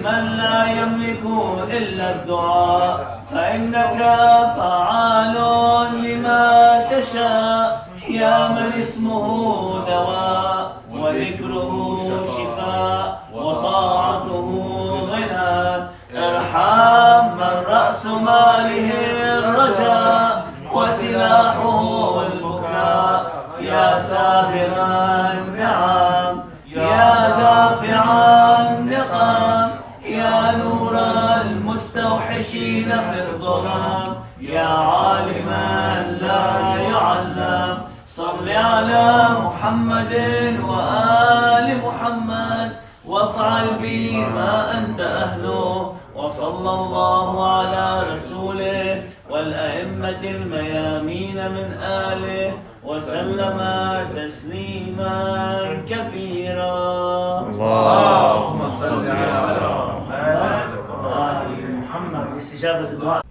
لمن لا يملك إلا الدعاء فإنك فعال لما تشاء يا من اسمه دواء وذكره شفاء وطاعته غنى ارحم من رأس ماله الرجاء وسلاحه البكاء يا سابغ النعم يا دافع النقم يا نور المستوحشين في الظلام يا عالما لا يعلم صل على محمد وآل محمد وافعل بي ما أنت أهله وصلى الله على رسوله والأئمة الميامين من آله وسلم تسليما كثيرا. اللهم صل على محمد وآل محمد. استجابة الدعاء.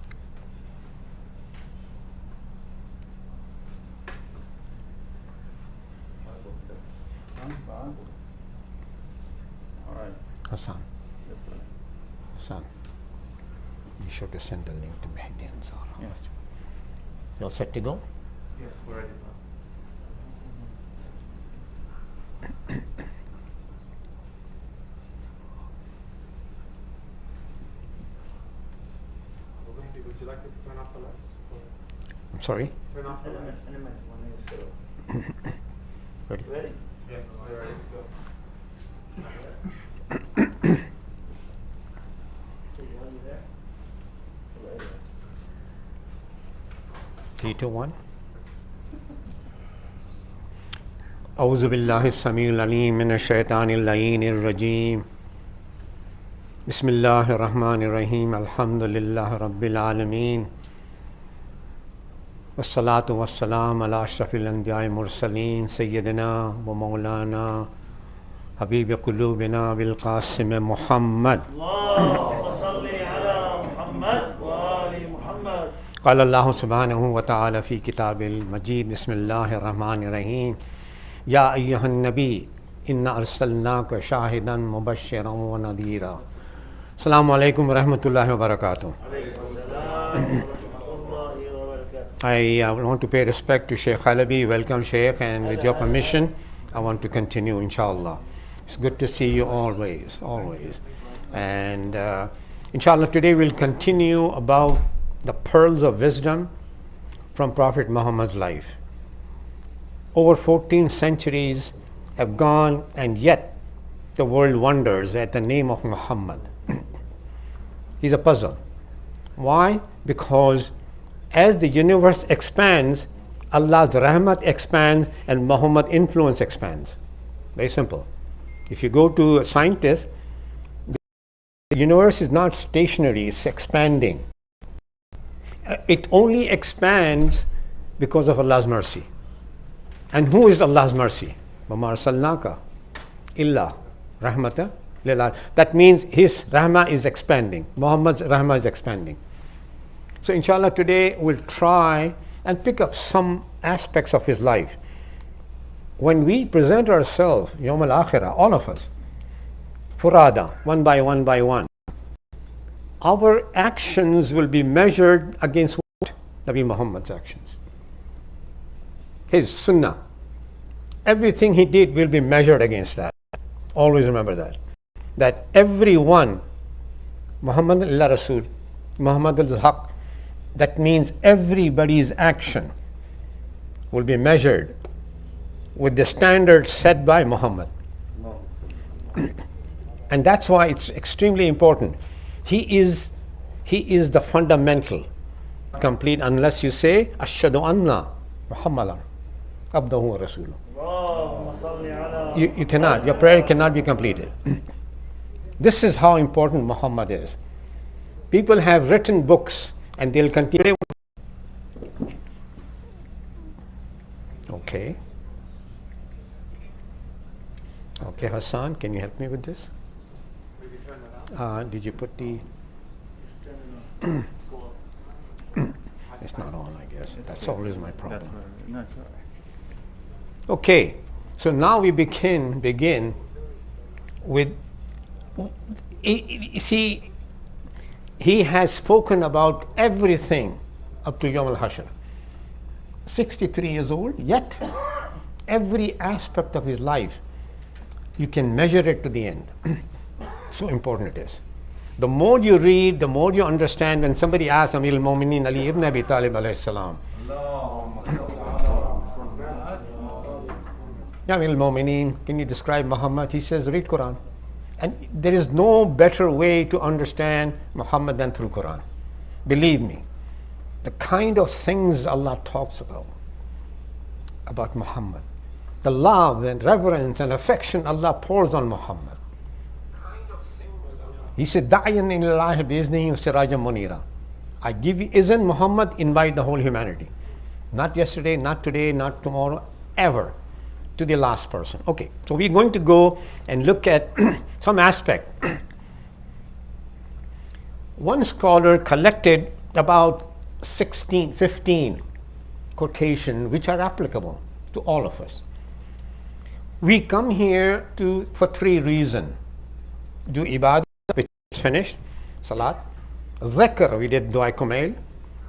Hassan. Hassan. Be sure to send the link to Mehdi and Zara. Yes. You all set to go? Yes, we're ready. Would you like me to turn off the lights? I'm sorry? Turn off the lights. Ready? Ready? Yes, we're ready to go. 3, 2, 1. أعوذ بالله السميع العليم من الشيطان اللعين الرجيم. بسم الله الرحمن الرحيم. الحمد لله رب العالمين والصلاة والسلام على أشرف الأنبياء المرسلين سيدنا ومولانا حبيب قلوبنا بالقاسم محمد. اللهم صل على محمد وآل محمد. قال الله سبحانه وتعالى في كتاب المجيد. بسم الله الرحمن الرحيم. يا أيها النبي إنا أرسلناك شاهدا مبشرا ونذيرا. السلام عليكم ورحمة الله وبركاته. I want to pay respect to Sheikh Halabi. Welcome, Sheikh, and with your permission, I want to continue, inshallah. It's good to see you always, always. And inshallah, today we'll continue about the pearls of wisdom from Prophet Muhammad's life. Over 14 centuries have gone, and yet the world wonders at the name of Muhammad. He's a puzzle. Why? Because as the universe expands, Allah's rahmat expands and Muhammad's influence expands. Very simple. If you go to a scientist, the universe is not stationary, it's expanding. It only expands because of Allah's mercy. And who is Allah's mercy? وَمَا أَرْسَلْنَاكَ إِلَّا رَحْمَةً لِلْعَالَمِينَ. That means his rahmah is expanding. Muhammad's rahmah is expanding. So inshallah today we'll try and pick up some aspects of his life. When we present ourselves, Yawm al-Akhirah, all of us, Furada, one by one, our actions will be measured against what? Nabi Muhammad's actions. His sunnah. Everything he did will be measured against that. Always remember that. That everyone, Muhammad illa Rasul, Muhammad al-Haq, that means everybody's action will be measured with the standards set by Muhammad. And that's why it's extremely important. He is the fundamental, complete, unless you say Ashhadu anna Muhammadan abduhu wa rasuluh. You cannot, your prayer cannot be completed. This is how important Muhammad is. People have written books and they'll continue. Okay, Hassan, can you help me with this? Did you put the... It's not on, I guess. That's always my problem. That's all right. Okay, so now we begin with See, he has spoken about everything up to Yawm al-Hashr. 63 years old, yet every aspect of his life, you can measure it to the end. So important it is. The more you read, the more you understand. When somebody asks Amir al-Mu'mineen Ali ibn Abi Talib alayhi salam, Ya Amir al-Mu'mineen, can you describe Muhammad? He says, read Quran. And there is no better way to understand Muhammad than through Quran. Believe me, the kind of things Allah talks about Muhammad, the love and reverence and affection Allah pours on Muhammad. He said, Da'yan ilallahi bi'iznihi wa sirajan munira. I give you izn, Muhammad, invite the whole humanity. Not yesterday, not today, not tomorrow, ever, to the last person. Okay, so we're going to go and look at some aspect. One scholar collected about 15 quotations which are applicable to all of us. We come here for three reasons. Do ibadah, which is finished, salat, dhikr, we did dua kumail,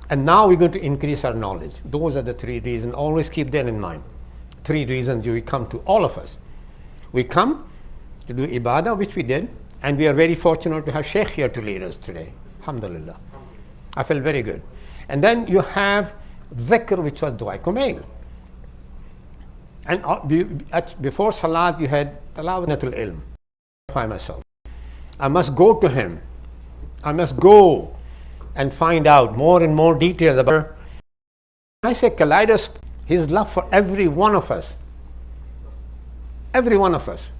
and now we're going to increase our knowledge. Those are the three reasons. Always keep that in mind. Three reasons we come to, all of us. We come to do ibadah, which we did, and we are very fortunate to have Sheikh here to lead us today. Alhamdulillah. I feel very good. And then you have dhikr, which was dua kumail. And before salat, you had talawanatul ilm. By myself, I must go to him. I must go and find out more and more details about. I say kaleidoscope, his love for every one of us. Every one of us.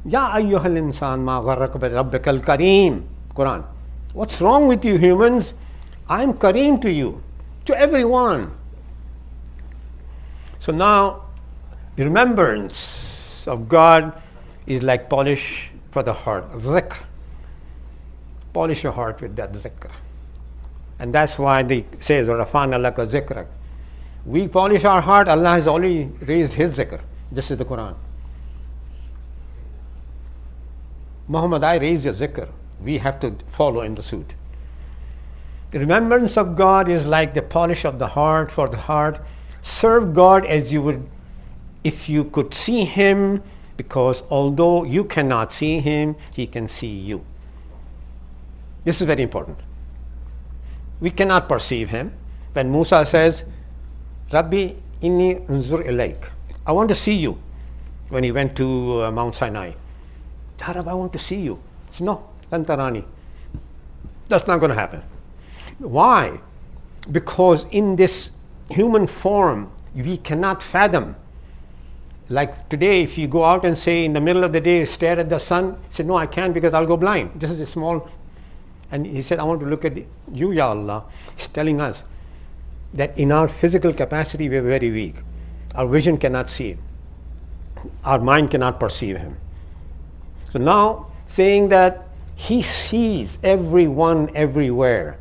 Ya ayyuhal insan ma gharraka bi rabbikal kareem. Quran. What's wrong with you humans? I'm kareem to you, to everyone. So now, the remembrance of God is like polish for the heart, dhikr. Polish your heart with that dhikr. And that's why they say, Rafana laka zikrak. We polish our heart, Allah has already raised his zikr. This is the Quran. Muhammad, I raise your zikr. We have to follow in the suit. The remembrance of God is like the polish of the heart for the heart. Serve God as you would if you could see him, because although you cannot see him, he can see you. This is very important. We cannot perceive him. When Musa says, Rabbi inni unzur ilayk, I want to see you, when he went to Mount Sinai. Ya Rabbi, I want to see you. It's no, lan tarani. That's not going to happen. Why? Because in this human form, we cannot fathom. Like today, if you go out and say in the middle of the day, stare at the sun, say, no, I can't because I'll go blind. This is a small, and he said, I want to look at you, Ya Allah. He's telling us that in our physical capacity, we are very weak. Our vision cannot see him. Our mind cannot perceive him. So now, saying that he sees everyone everywhere.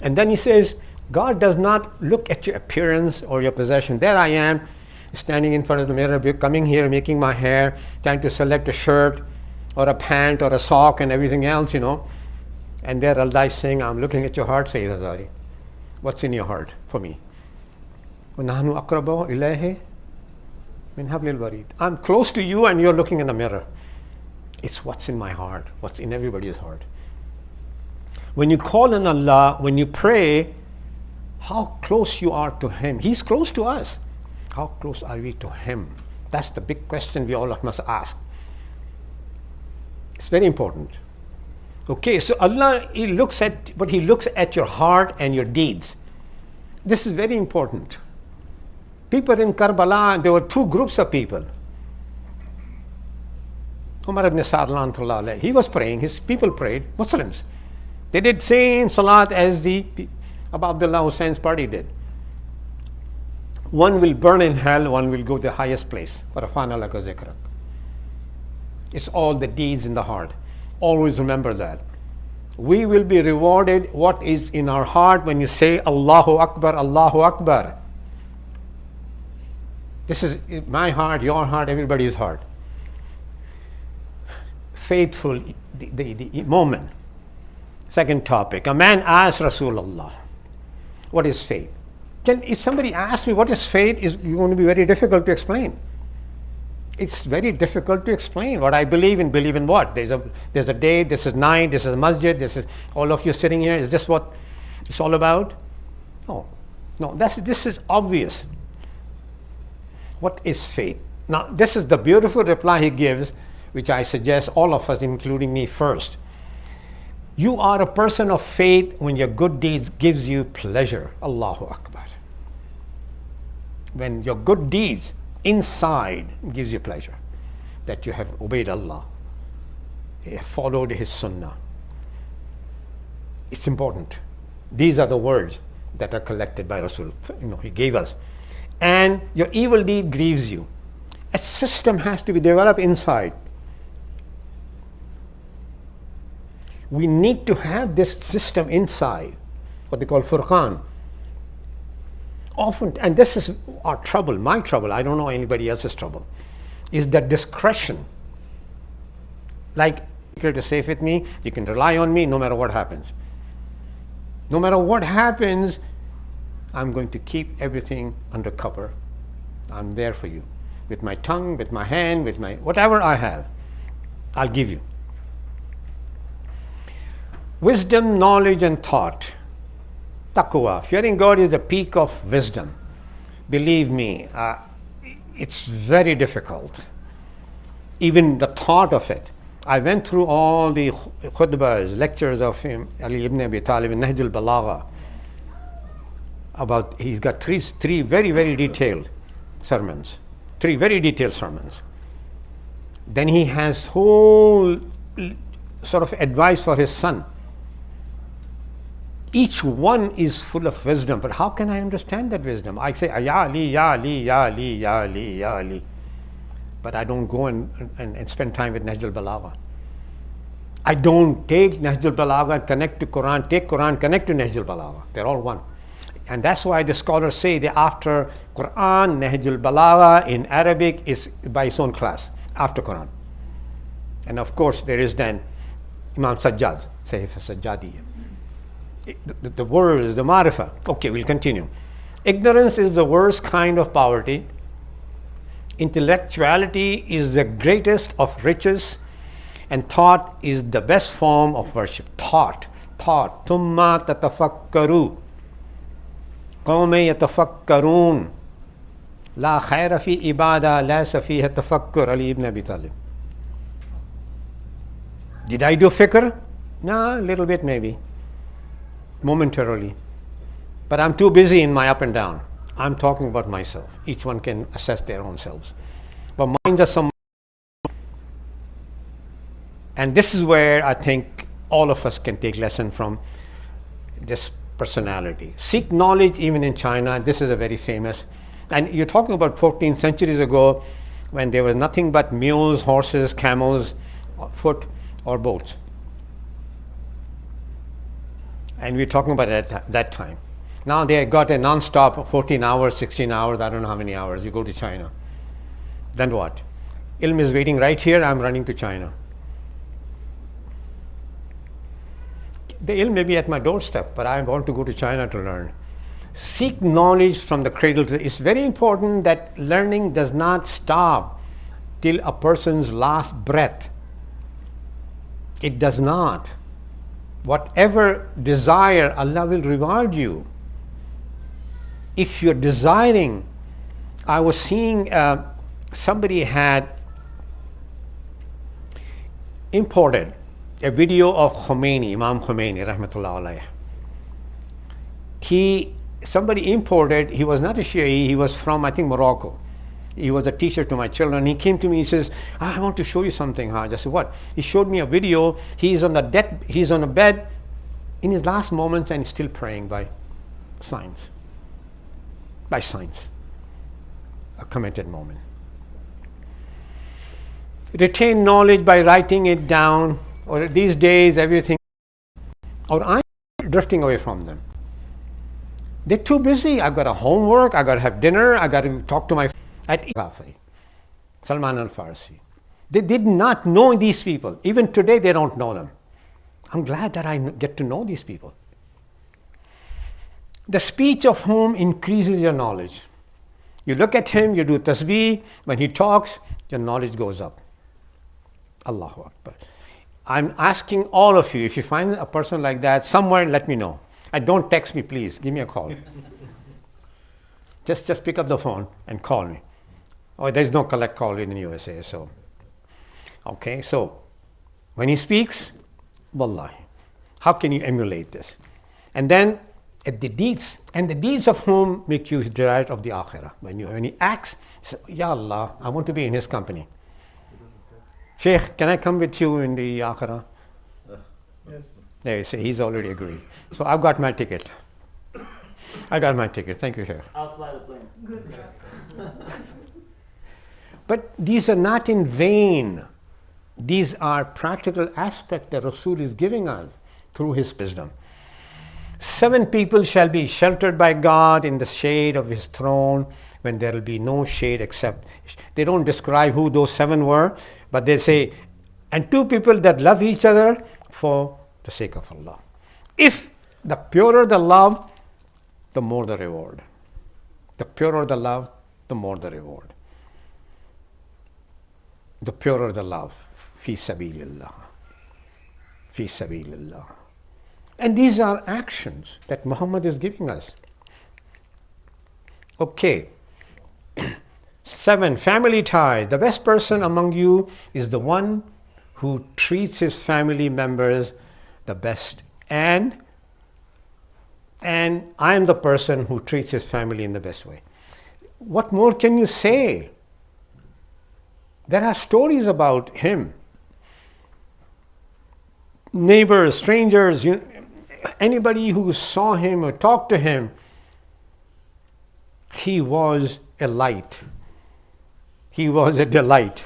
And then he says, God does not look at your appearance or your possession. There I am, standing in front of the mirror, coming here, making my hair, trying to select a shirt or a pant or a sock and everything else, And there Allah is saying, I'm looking at your heart, Sayyid Hazari. What's in your heart for me? وَنَحْنُ أَقْرَبُ إِلَيْهِ مِنْ حَبْلِ الْوَرِيدِ. I'm close to you and you're looking in the mirror. It's what's in my heart, what's in everybody's heart. When you call on Allah, when you pray, how close you are to him. He's close to us. How close are we to him? That's the big question we all must ask. It's very important. Okay, so Allah, he looks at your heart and your deeds. This is very important. People in Karbala, there were two groups of people. Umar ibn Sa'd, he was praying, his people prayed, Muslims. They did same salat as the Abu Abdullah Hussein's party did. One will burn in hell, one will go to the highest place. It's all the deeds in the heart. Always remember that. We will be rewarded what is in our heart when you say Allahu Akbar, Allahu Akbar. This is my heart, your heart, everybody's heart. faithful, the moment. Second topic, a man asked Rasulullah, what is faith? If somebody asks me what is faith, it's going to be very difficult to explain. It's very difficult to explain what I believe in what? There's a day, this is night, this is masjid, this is all of you sitting here. Is this what it's all about? No, this is obvious. What is faith? Now, this is the beautiful reply he gives, which I suggest all of us, including me, first. You are a person of faith when your good deeds gives you pleasure. Allahu Akbar. When your good deeds inside gives you pleasure, that you have obeyed Allah, you have followed His Sunnah. It's important. These are the words that are collected by Rasul. He gave us. And your evil deed grieves you. A system has to be developed inside. We need to have this system inside, what they call Furqan. Often, and this is our trouble, my trouble, I don't know anybody else's trouble, is that discretion. Like, you're to safe with me, you can rely on me no matter what happens. No matter what happens, I'm going to keep everything under cover. I'm there for you. With my tongue, with my hand, with my whatever I have, I'll give you. Wisdom, knowledge and thought. Taqwa. Fearing God is the peak of wisdom. Believe me, it's very difficult. Even the thought of it. I went through all the khutbahs, lectures of Ali ibn Abi Talib in Nahj al-Balagha. He's got three very, very detailed sermons. 3 very detailed sermons. Then he has whole sort of advice for his son. Each one is full of wisdom, but how can I understand that wisdom? I say, Ya Ali, Ya Ali, Ya Ali, Ya Ali, Ya Ali. But I don't go and spend time with Nahj al-Balagha. I don't take Nahj al-Balagha and connect to Quran, take Quran, connect to Nahj al-Balagha. They're all one. And that's why the scholars say that after Quran, Nahj al-Balagha in Arabic is by its own class, after Quran. And of course there is then Imam Sajjad, Sahif al-Sajjadi. The words, the marifah. Okay, we'll continue. Ignorance is the worst kind of poverty. Intellectuality is the greatest of riches, and thought is the best form of worship. Thought. Thumma tatafakkaru. Qawme yatafakkarun. La khayra fi ibada la safiha tafakkur. Ali ibn Abi Talib. Did I do fikr? No, a little bit maybe. Momentarily. But I'm too busy in my up and down. I'm talking about myself. Each one can assess their own selves. But minds are some. And this is where I think all of us can take lesson from this personality. Seek knowledge even in China. This is a very famous. And you're talking about 14 centuries ago when there was nothing but mules, horses, camels, foot or boats. And we're talking about that time. Now they got a non-stop 14 hours, 16 hours, I don't know how many hours. You go to China. Then what? Ilm is waiting right here, I'm running to China. The ilm may be at my doorstep, but I want to go to China to learn. Seek knowledge from the cradle to. It's very important that learning does not stop till a person's last breath. It does not. Whatever desire, Allah will reward you. If you're desiring, I was seeing somebody had imported a video of Khomeini, Imam Khomeini, rahmatullah alayh. Somebody imported, he was not a Shia, he was from, I think, Morocco. He was a teacher to my children. He came to me, he says, I want to show you something, Haj. I said, what? He showed me a video. He's on a bed in his last moments and still praying by signs. By signs. A commented moment. Retain knowledge by writing it down, or these days everything, or I'm drifting away from them. They're too busy. I've got a homework, I've got to have dinner, I've got to talk to my at Salman al-Farsi. They did not know these people. Even today they don't know them. I'm glad that I get to know these people. The speech of whom increases your knowledge. You look at him, you do tasbih, when he talks, your knowledge goes up. Allahu Akbar. I'm asking all of you, if you find a person like that somewhere, let me know. And don't text me, please. Give me a call. Just pick up the phone and call me. Oh, there's no collect call in the USA, so. Okay, so when he speaks, wallahi, how can you emulate this? And then at the deeds, and the deeds of whom make you derived of the akhirah. When he acts, say, Ya Allah, I want to be in his company. Sheikh, can I come with you in the akhirah? Yes. There you see, he's already agreed. So I've got my ticket. I got my ticket. Thank you, Sheikh. I'll fly the plane. Good. But these are not in vain. These are practical aspects that Rasul is giving us through his wisdom. 7 people shall be sheltered by God in the shade of his throne when there will be no shade except. They don't describe who those 7 were, but they say, and 2 people that love each other for the sake of Allah. If the purer the love, the more the reward. The purer the love, the more the reward. The purer the love, fi sabilillah. Fi sabilillah. And these are actions that Muhammad is giving us. Okay. 7, family ties. The best person among you is the one who treats his family members the best. And I am the person who treats his family in the best way. What more can you say? There are stories about him. Neighbors, strangers, anybody who saw him or talked to him, he was a light. He was a delight.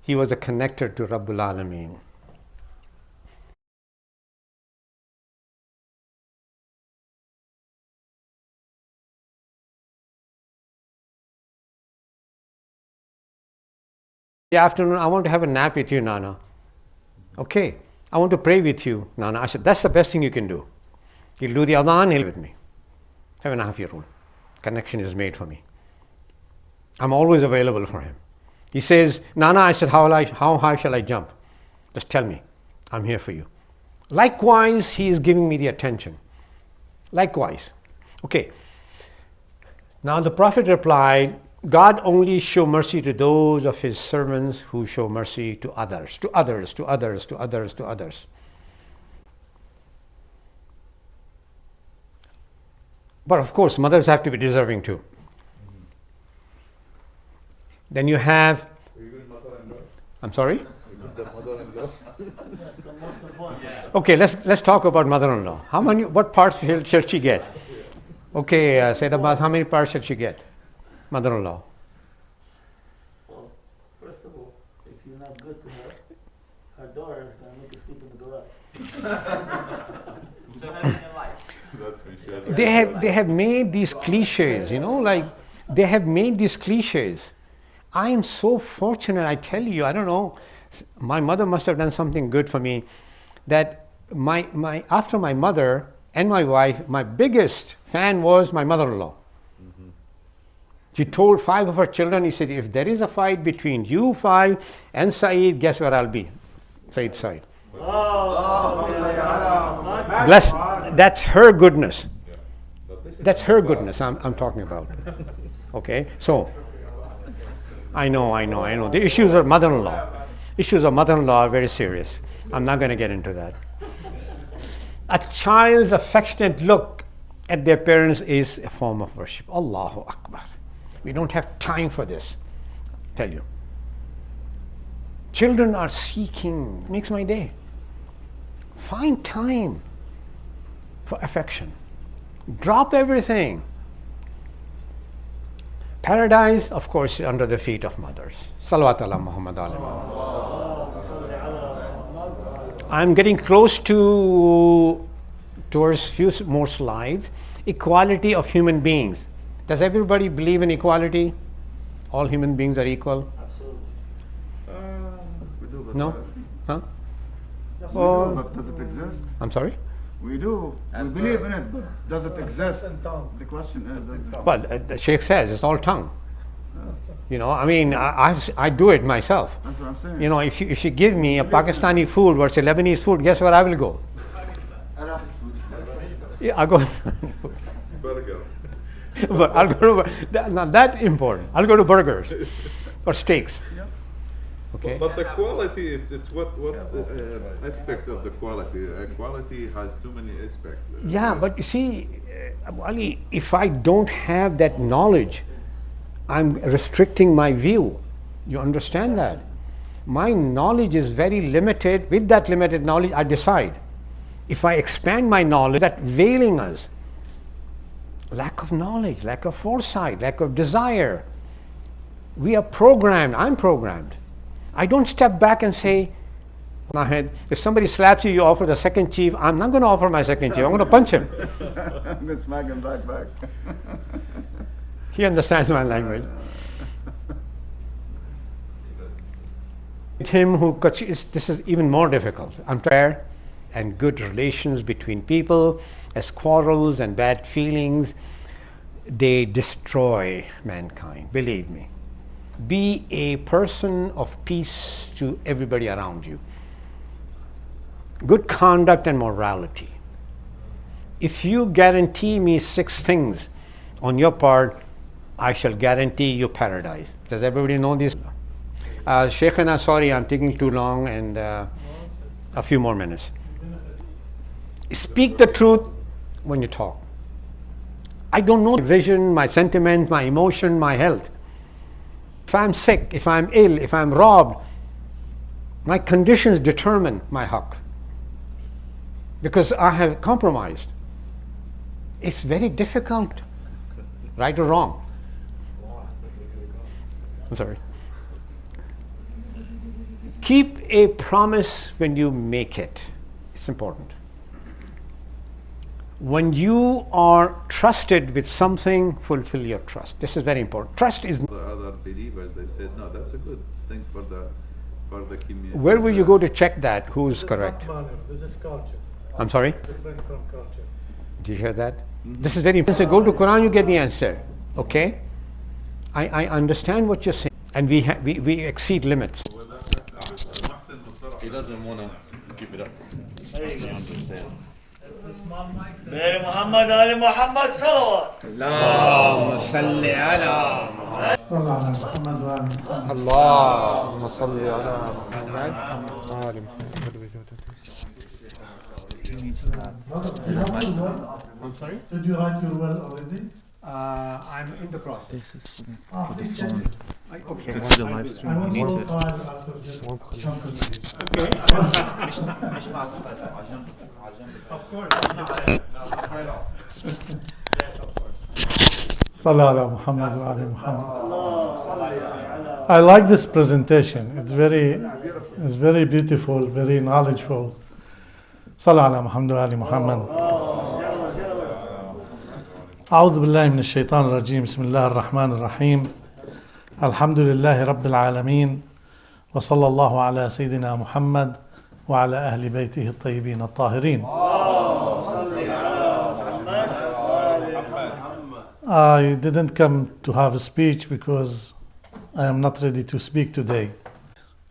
He was a connector to Rabbul Alameen. In the afternoon, I want to have a nap with you, Nana. Okay, I want to pray with you, Nana. I said, that's the best thing you can do. He'll do the adhan, he'll with me. 7.5-year-old. Connection is made for me. I'm always available for him. He says, Nana, I said, how high shall I jump? Just tell me. I'm here for you. Likewise, he is giving me the attention. Likewise. Okay. Now the Prophet replied, God only show mercy to those of his servants who show mercy to others, to others, to others, to others, to others. But of course, mothers have to be deserving too. Then you have, I'm sorry? The mother-in-law. That's the most important. Yeah. Okay, let's talk about mother-in-law. What parts shall she get? Okay, Sayyid, how many parts shall she get? Mother-in-law. Well, first of all, if you're not good to her, her daughter is going to make you sleep in the garage. So having a life. That's me. They have made these cliches, like they have made these cliches. I am so fortunate, I tell you, I don't know, my mother must have done something good for me, that after my mother and my wife, my biggest fan was my mother-in-law. She told 5 of her children, he said, if there is a fight between you 5 and Saeed, guess where I'll be? Saeed's side. Bless, that's her goodness. That's her goodness I'm talking about. Okay, so I know. The issues of mother-in-law. Issues of mother-in-law are very serious. I'm not going to get into that. A child's affectionate look at their parents is a form of worship. Allahu Akbar. We don't have time for this. Tell you. Children are seeking, makes my day. Find time for affection. Drop everything. Paradise, of course, is under the feet of mothers. Salawat ala Muhammad ala Muhammad. I'm getting close towards few more slides. Equality of human beings. Does everybody believe in equality? All human beings are equal? Absolutely. No? Huh? Yes, Or- we do, but does it exist? I'm sorry? We do. We believe in it, but does it exist? The question is, does it? Well, the Sheikh says it's all tongue. You know, I mean, I do it myself. That's what I'm saying. You know, if you give me a Pakistani food versus Lebanese food, guess where I will go? Yeah, I'll go. Burger. But I'll go to, not that important. I'll go to burgers or steaks. Okay. But the quality, it's what aspect of the quality? Quality has too many aspects. Yeah, but you see, Ali, if I don't have that knowledge, I'm restricting my view. You understand that? My knowledge is very limited. With that limited knowledge, I decide. If I expand my knowledge, that's veiling us. Lack of knowledge, lack of foresight, lack of desire. We are programmed. I'm programmed. I don't step back and say, Nahed, if somebody slaps you, you offer the second chief. I'm not going to offer my second chief. I'm going to punch him. I'm going to smack him back. He understands my language. Him who this is even more difficult. Unfair and good relations between people, as quarrels and bad feelings, they destroy mankind. Believe me. Be a person of peace to everybody around you. Good conduct and morality. If you guarantee me 6 things on your part, I shall guarantee you paradise. Does everybody know this? Shaykhana, sorry, I'm taking too long, and a few more minutes. Speak the truth when you talk. I don't know my vision, my sentiment, my emotion, my health. If I'm sick, if I'm ill, if I'm robbed, my conditions determine my haqq. Because I have compromised. It's very difficult, right or wrong. I'm sorry. Keep a promise when you make it. It's important. When you are trusted with something, fulfill your trust. This is very important. Trust is. The other believers, they said, no, that's a good thing for the community. Where will you go to check that? Who's correct? This is culture. I'm sorry? Different from culture. Do you hear that? This is very important. Go to Quran, you get the answer. Okay? I understand what you're saying. And we exceed limits. He doesn't want to give it up. Doesn't understand. Baby Muhammad Ali Muhammad Salawat. اللهم صل على اللهم صل على محمد وآل محمد. I'm sorry? Did you write your will already? I'm in the process. This is For the phone. Okay. It's for the live stream. I You want need more to. files after this conference. Sallallahu ala Muhammad wa ali Muhammad. I like this presentation. It's very beautiful, very knowledgeable. Sallallahu ala Muhammad wa ali Muhammad. أعوذ بالله من الشيطان الرجيم بسم الله الرحمن الرحيم الحمد لله رب العالمين وصلى الله على سيدنا محمد وعلى أهل بيته الطيبين الطاهرين. I didn't come to have a speech because I am not ready to speak today.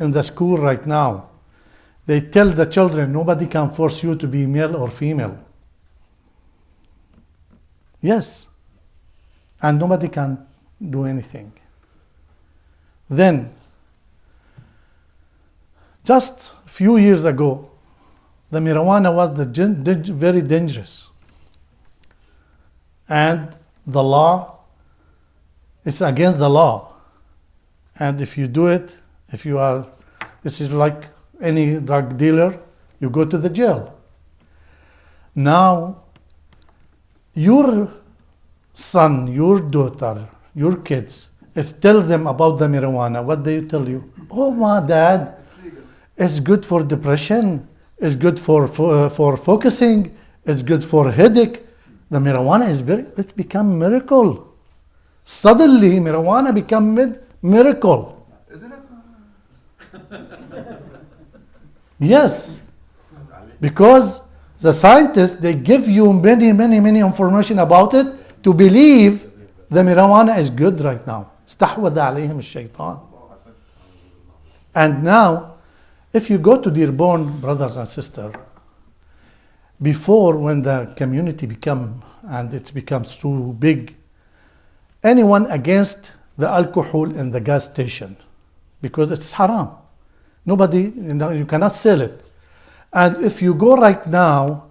In the school right now, they tell the children nobody can force you to be male or female. Yes, and nobody can do anything. Then, just a few years ago, the marijuana was very dangerous. And the law, it's against the law. And if you do it, this is like any drug dealer, you go to the jail. Now, your son, your daughter, your kids, if tell them about the marijuana, what they tell you? Oh, my dad, it's good for depression, it's good for focusing, it's good for headache. The marijuana it's become miracle. Suddenly, marijuana become miracle. Isn't it? Yes, because the scientists, they give you many information about it to believe the marijuana is good right now. استحوذ عليهم الشيطان. And now, if you go to Dearborn, brothers and sisters, before when the community become and it becomes too big, anyone against the alcohol in the gas station because it's haram. Nobody, you cannot sell it. And if you go right now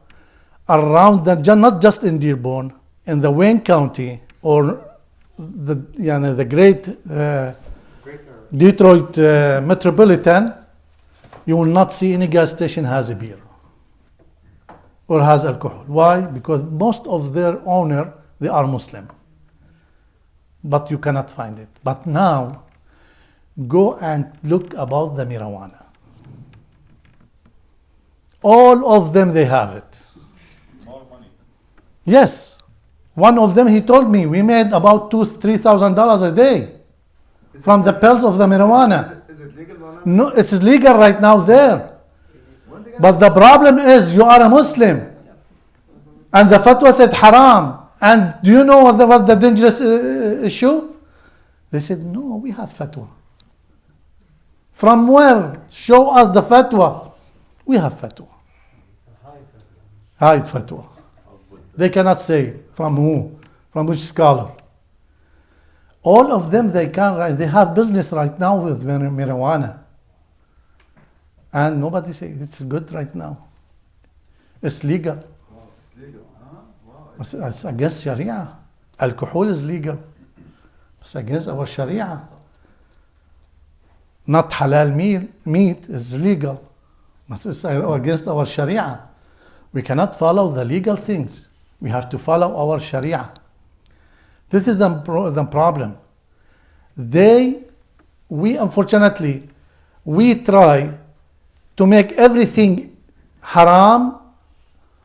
around not just in Dearborn, in the Wayne County or the great Detroit metropolitan, you will not see any gas station has a beer or has alcohol. Why? Because most of their owner, they are Muslim. But you cannot find it. But now, go and look about the marijuana. All of them, they have it. More money. Yes. One of them, he told me, we made about $2,000-3,000 a day from the pills of the marijuana. Is it legal, Maulana? No, it's legal right now there. But the problem is you are a Muslim. And the fatwa said haram. And do you know what the dangerous issue? They said, no, we have fatwa. From where? Show us the fatwa. We have fatwa. High fatwa. They cannot say from who, from which scholar. All of them, they have business right now with marijuana. And nobody say it's good right now. It's legal. Wow, it's legal. Huh? Wow. It's against Sharia. Alcohol is legal. It's against our Sharia. Not halal meat is legal. It's against our Sharia. We cannot follow the legal things. We have to follow our Sharia. This is the problem. We unfortunately, we try to make everything haram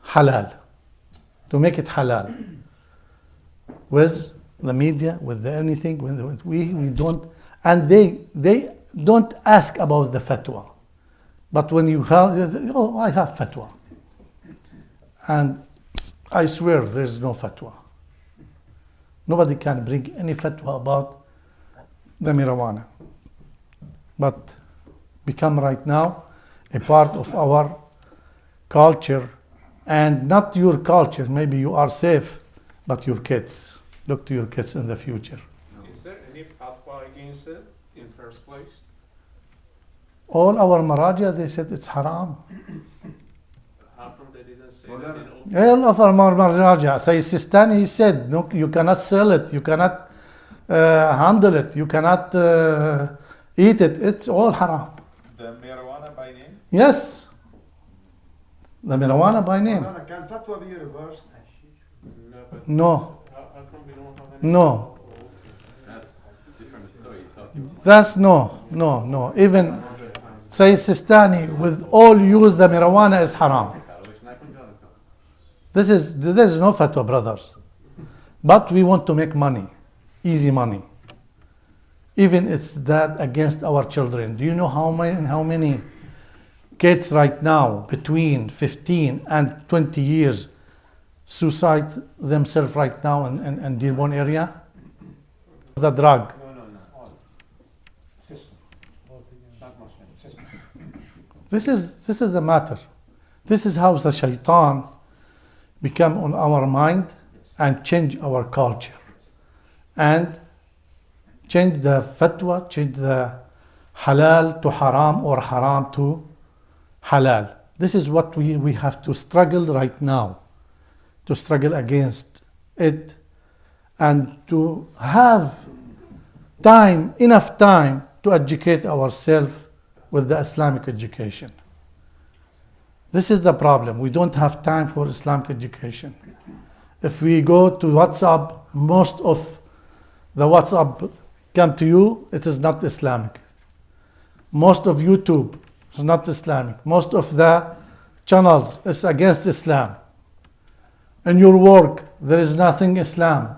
halal. To make it halal. With the media, with anything, we don't, and they don't ask about the fatwa. But when you have, oh, I have fatwa. And I swear there is no fatwa. Nobody can bring any fatwa about the marijuana. But become right now a part of our culture, and not your culture. Maybe you are safe, but your kids. Look to your kids in the future. Is there any fatwa against it in first place? All our maraja, they said it's haram. How come they didn't say Well, that in then- All of our maraja. Sayyid Sistani, he said, no, you cannot sell it, you cannot handle it, you cannot eat it. It's all haram. The marijuana by name? Yes. The marijuana by name. Maulana, can fatwa be reversed? No, but No, how come we don't have any? no. That's different story. It's not That's no. Even Sayyid Sistani with all use the marijuana is haram. This is no fatwa, brothers. But we want to make money, easy money. Even it's that against our children. Do you know how many kids right now between 15 and 20 years suicide themselves right now in Dearborn area? The drug. All. System. Not Muslim. System. This is the matter. This is how the shaitan become on our mind and change our culture. And change the fatwa, change the halal to haram or haram to halal. This is what we have to struggle right now, to struggle against it and to have time, enough time to educate ourselves with the Islamic education. This is the problem. We don't have time for Islamic education. If we go to WhatsApp, most of the WhatsApp come to you, it is not Islamic. Most of YouTube is not Islamic. Most of the channels is against Islam. In your work, there is nothing Islam.